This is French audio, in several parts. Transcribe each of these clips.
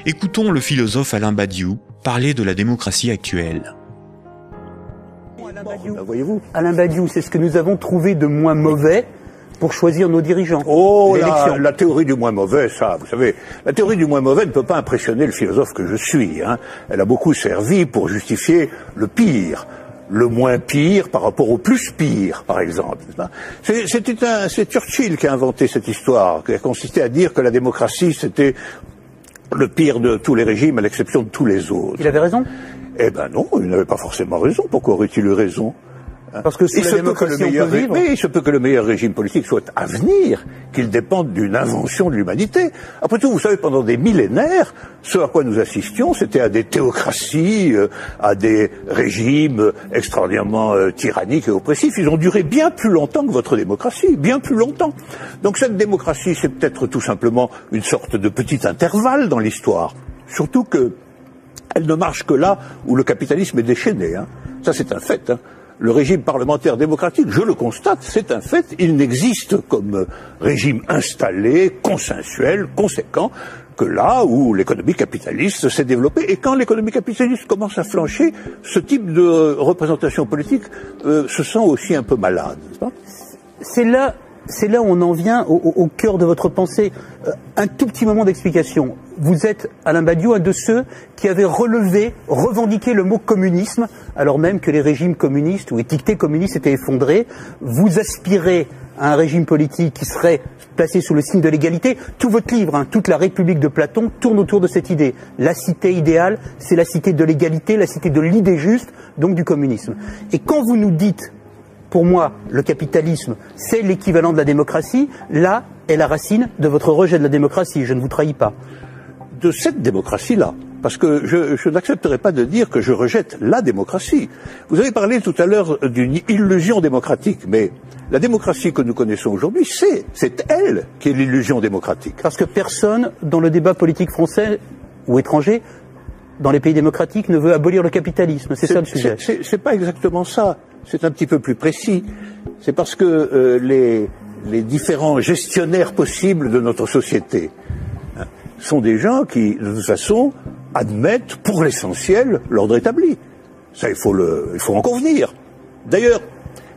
Écoutons le philosophe Alain Badiou parler de la démocratie actuelle. Voyez-vous, Alain Badiou, c'est ce que nous avons trouvé de moins mauvais pour choisir nos dirigeants. Oh, la théorie du moins mauvais, ça, vous savez, la théorie du moins mauvais ne peut pas impressionner le philosophe que je suis. Elle a beaucoup servi pour justifier le pire. Le moins pire par rapport au plus pire, par exemple. C'est Churchill qui a inventé cette histoire, qui a consisté à dire que la démocratie, c'était le pire de tous les régimes, à l'exception de tous les autres. Il avait raison? Eh ben non, il n'avait pas forcément raison. Pourquoi aurait-il eu raison? Parce que il se peut que le meilleur régime politique soit à venir, qu'il dépende d'une invention de l'humanité. Après tout, vous savez, pendant des millénaires, ce à quoi nous assistions, c'était à des théocraties, à des régimes extraordinairement tyranniques et oppressifs. Ils ont duré bien plus longtemps que votre démocratie, bien plus longtemps. Donc cette démocratie, c'est peut-être tout simplement une sorte de petit intervalle dans l'histoire. Surtout que elle ne marche que là où le capitalisme est déchaîné. Ça, c'est un fait. Le régime parlementaire démocratique, je le constate, c'est un fait, il n'existe comme régime installé, consensuel, conséquent, que là où l'économie capitaliste s'est développée. Et quand l'économie capitaliste commence à flancher, ce type de représentation politique se sent aussi un peu malade. C'est là où on en vient au cœur de votre pensée. Un tout petit moment d'explication. Vous êtes, Alain Badiou, un de ceux qui avaient revendiqué le mot communisme, alors même que les régimes communistes ou étiquetés communistes étaient effondrés. Vous aspirez à un régime politique qui serait placé sous le signe de l'égalité. Tout votre livre, toute la République de Platon, tourne autour de cette idée. La cité idéale, c'est la cité de l'égalité, la cité de l'idée juste, donc du communisme. Et quand vous nous dites, pour moi, le capitalisme, c'est l'équivalent de la démocratie, là est la racine de votre rejet de la démocratie, je ne vous trahis pas. De cette démocratie-là, parce que je n'accepterai pas de dire que je rejette la démocratie. Vous avez parlé tout à l'heure d'une illusion démocratique, mais la démocratie que nous connaissons aujourd'hui, c'est elle qui est l'illusion démocratique. Parce que personne, dans le débat politique français ou étranger, dans les pays démocratiques, ne veut abolir le capitalisme, c'est ça le sujet. C'est pas exactement ça, c'est un petit peu plus précis. C'est parce que les différents gestionnaires possibles de notre société sont des gens qui, de toute façon, admettent pour l'essentiel l'ordre établi. Ça, il faut en convenir. D'ailleurs,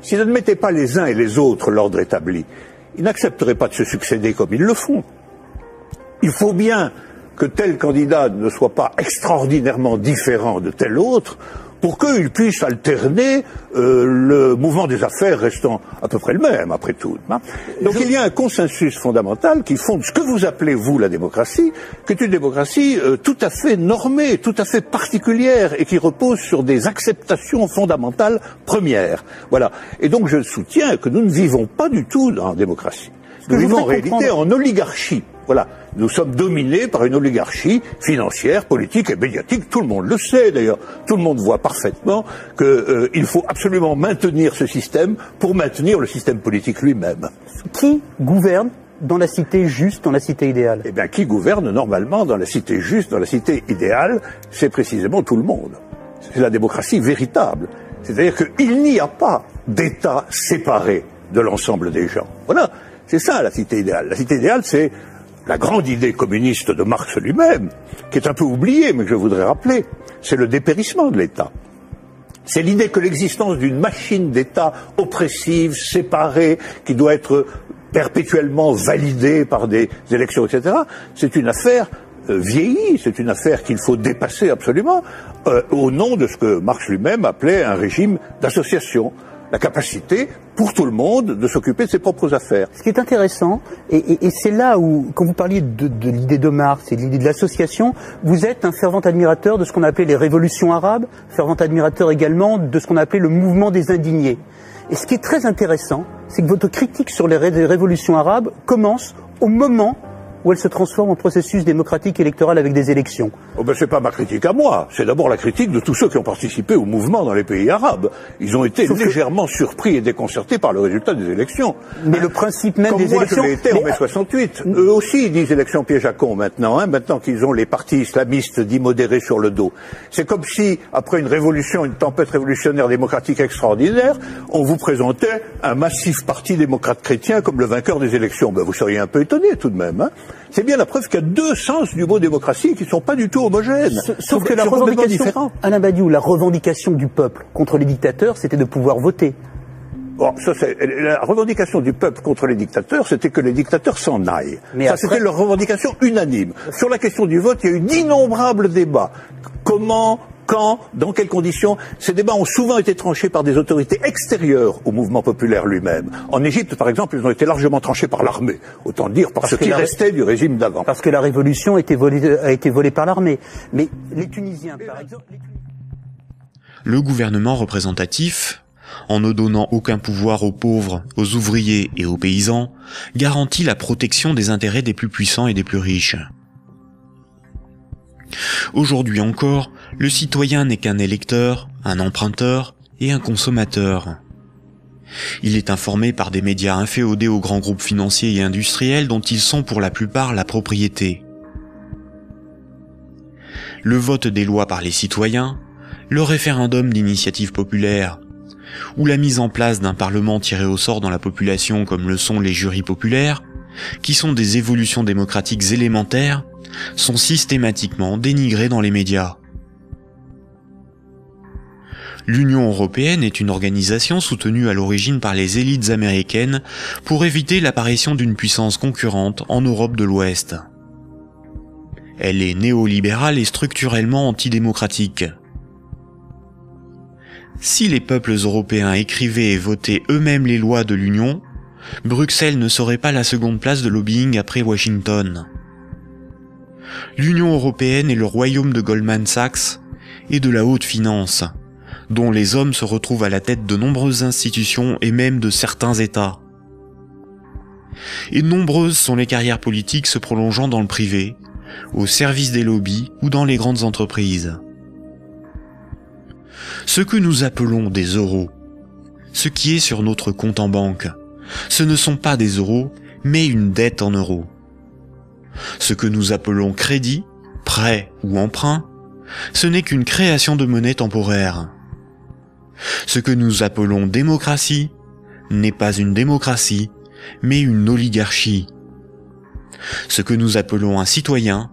s'ils n'admettaient pas les uns et les autres l'ordre établi, ils n'accepteraient pas de se succéder comme ils le font. Il faut bien que tel candidat ne soit pas extraordinairement différent de tel autre pour qu'il puisse alterner le mouvement des affaires restant à peu près le même, après tout. Donc il y a un consensus fondamental qui fonde ce que vous appelez, vous, la démocratie, qui est une démocratie tout à fait normée, tout à fait particulière, et qui repose sur des acceptations fondamentales premières. Voilà. Et donc je soutiens que nous ne vivons pas du tout dans la démocratie. Nous vivons en réalité en oligarchie. Voilà. Nous sommes dominés par une oligarchie financière, politique et médiatique. Tout le monde le sait d'ailleurs. Tout le monde voit parfaitement qu'il faut absolument maintenir ce système pour maintenir le système politique lui-même. Qui gouverne dans la cité juste, dans la cité idéale? Eh bien, qui gouverne normalement dans la cité juste, dans la cité idéale, c'est précisément tout le monde. C'est la démocratie véritable. C'est-à-dire qu'il n'y a pas d'État séparé de l'ensemble des gens. Voilà. C'est ça la cité idéale. La cité idéale, c'est la grande idée communiste de Marx lui-même, qui est un peu oubliée, mais que je voudrais rappeler. C'est le dépérissement de l'État. C'est l'idée que l'existence d'une machine d'État oppressive, séparée, qui doit être perpétuellement validée par des élections, etc., c'est une affaire vieillie, c'est une affaire qu'il faut dépasser absolument, au nom de ce que Marx lui-même appelait un régime d'association. La capacité, pour tout le monde, de s'occuper de ses propres affaires. Ce qui est intéressant, et c'est là où, quand vous parliez de l'idée de Marx et de l'idée de l'association, vous êtes un fervent admirateur de ce qu'on a appelé les révolutions arabes, fervent admirateur également de ce qu'on a appelé le mouvement des indignés. Et ce qui est très intéressant, c'est que votre critique sur les révolutions arabes commence au moment où elle se transforme en processus démocratique électoral avec des élections. Oh ben c'est pas ma critique à moi, c'est d'abord la critique de tous ceux qui ont participé au mouvement dans les pays arabes. Ils ont été légèrement surpris et déconcertés par le résultat des élections. Mais le principe même des élections... Comme moi je l'ai été en mai 68. Eux aussi ils disent élections piège à con maintenant, maintenant qu'ils ont les partis islamistes dits modérés sur le dos. C'est comme si, après une révolution, une tempête révolutionnaire démocratique extraordinaire, on vous présentait un massif parti démocrate chrétien comme le vainqueur des élections. Ben vous seriez un peu étonné tout de même, C'est bien la preuve qu'il y a deux sens du mot démocratie qui ne sont pas du tout homogènes. Sauf que la revendication, Alain Badiou, la revendication du peuple contre les dictateurs, c'était de pouvoir voter. Bon, ça, la revendication du peuple contre les dictateurs, c'était que les dictateurs s'en aillent. Mais après... c'était leur revendication unanime. Sur la question du vote, il y a eu d'innombrables débats. Comment, quand, dans quelles conditions? Ces débats ont souvent été tranchés par des autorités extérieures au mouvement populaire lui-même. En Égypte, par exemple, ils ont été largement tranchés par l'armée. Autant dire par ce qui restait du régime d'avant. Parce que la révolution a été volée par l'armée. Mais les Tunisiens, par exemple... Le gouvernement représentatif, en ne donnant aucun pouvoir aux pauvres, aux ouvriers et aux paysans, garantit la protection des intérêts des plus puissants et des plus riches. Aujourd'hui encore, le citoyen n'est qu'un électeur, un emprunteur et un consommateur. Il est informé par des médias inféodés aux grands groupes financiers et industriels dont ils sont pour la plupart la propriété. Le vote des lois par les citoyens, le référendum d'initiative populaire, ou la mise en place d'un parlement tiré au sort dans la population comme le sont les jurys populaires, qui sont des évolutions démocratiques élémentaires, sont systématiquement dénigrés dans les médias. L'Union européenne est une organisation soutenue à l'origine par les élites américaines pour éviter l'apparition d'une puissance concurrente en Europe de l'Ouest. Elle est néolibérale et structurellement antidémocratique. Si les peuples européens écrivaient et votaient eux-mêmes les lois de l'Union, Bruxelles ne serait pas la seconde place de lobbying après Washington. L'Union européenne est le royaume de Goldman Sachs et de la haute finance, dont les hommes se retrouvent à la tête de nombreuses institutions et même de certains États. Et nombreuses sont les carrières politiques se prolongeant dans le privé, au service des lobbies ou dans les grandes entreprises. Ce que nous appelons des euros, ce qui est sur notre compte en banque, ce ne sont pas des euros, mais une dette en euros. Ce que nous appelons crédit, prêt ou emprunt, ce n'est qu'une création de monnaie temporaire. Ce que nous appelons démocratie n'est pas une démocratie, mais une oligarchie. Ce que nous appelons un citoyen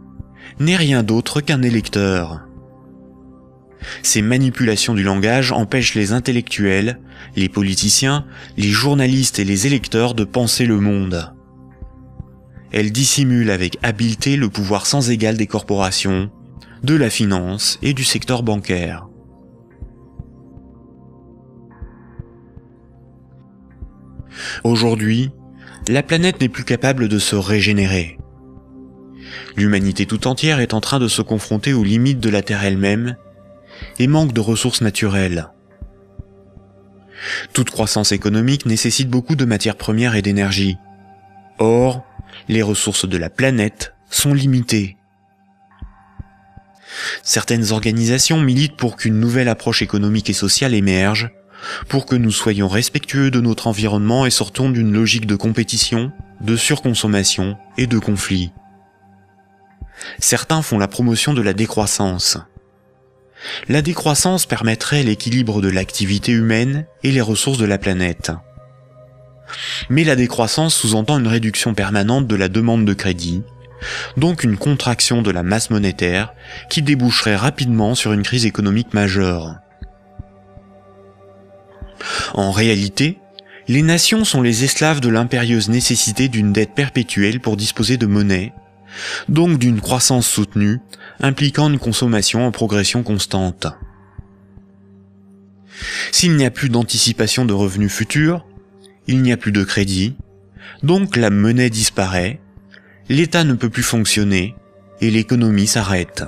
n'est rien d'autre qu'un électeur. Ces manipulations du langage empêchent les intellectuels, les politiciens, les journalistes et les électeurs de penser le monde. Elles dissimulent avec habileté le pouvoir sans égal des corporations, de la finance et du secteur bancaire. Aujourd'hui, la planète n'est plus capable de se régénérer. L'humanité tout entière est en train de se confronter aux limites de la Terre elle-même et manque de ressources naturelles. Toute croissance économique nécessite beaucoup de matières premières et d'énergie. Or, les ressources de la planète sont limitées. Certaines organisations militent pour qu'une nouvelle approche économique et sociale émerge, pour que nous soyons respectueux de notre environnement et sortons d'une logique de compétition, de surconsommation et de conflit. Certains font la promotion de la décroissance. La décroissance permettrait l'équilibre de l'activité humaine et les ressources de la planète. Mais la décroissance sous-entend une réduction permanente de la demande de crédit, donc une contraction de la masse monétaire qui déboucherait rapidement sur une crise économique majeure. En réalité, les nations sont les esclaves de l'impérieuse nécessité d'une dette perpétuelle pour disposer de monnaie, donc d'une croissance soutenue, impliquant une consommation en progression constante. S'il n'y a plus d'anticipation de revenus futurs, il n'y a plus de crédit, donc la monnaie disparaît, l'État ne peut plus fonctionner et l'économie s'arrête.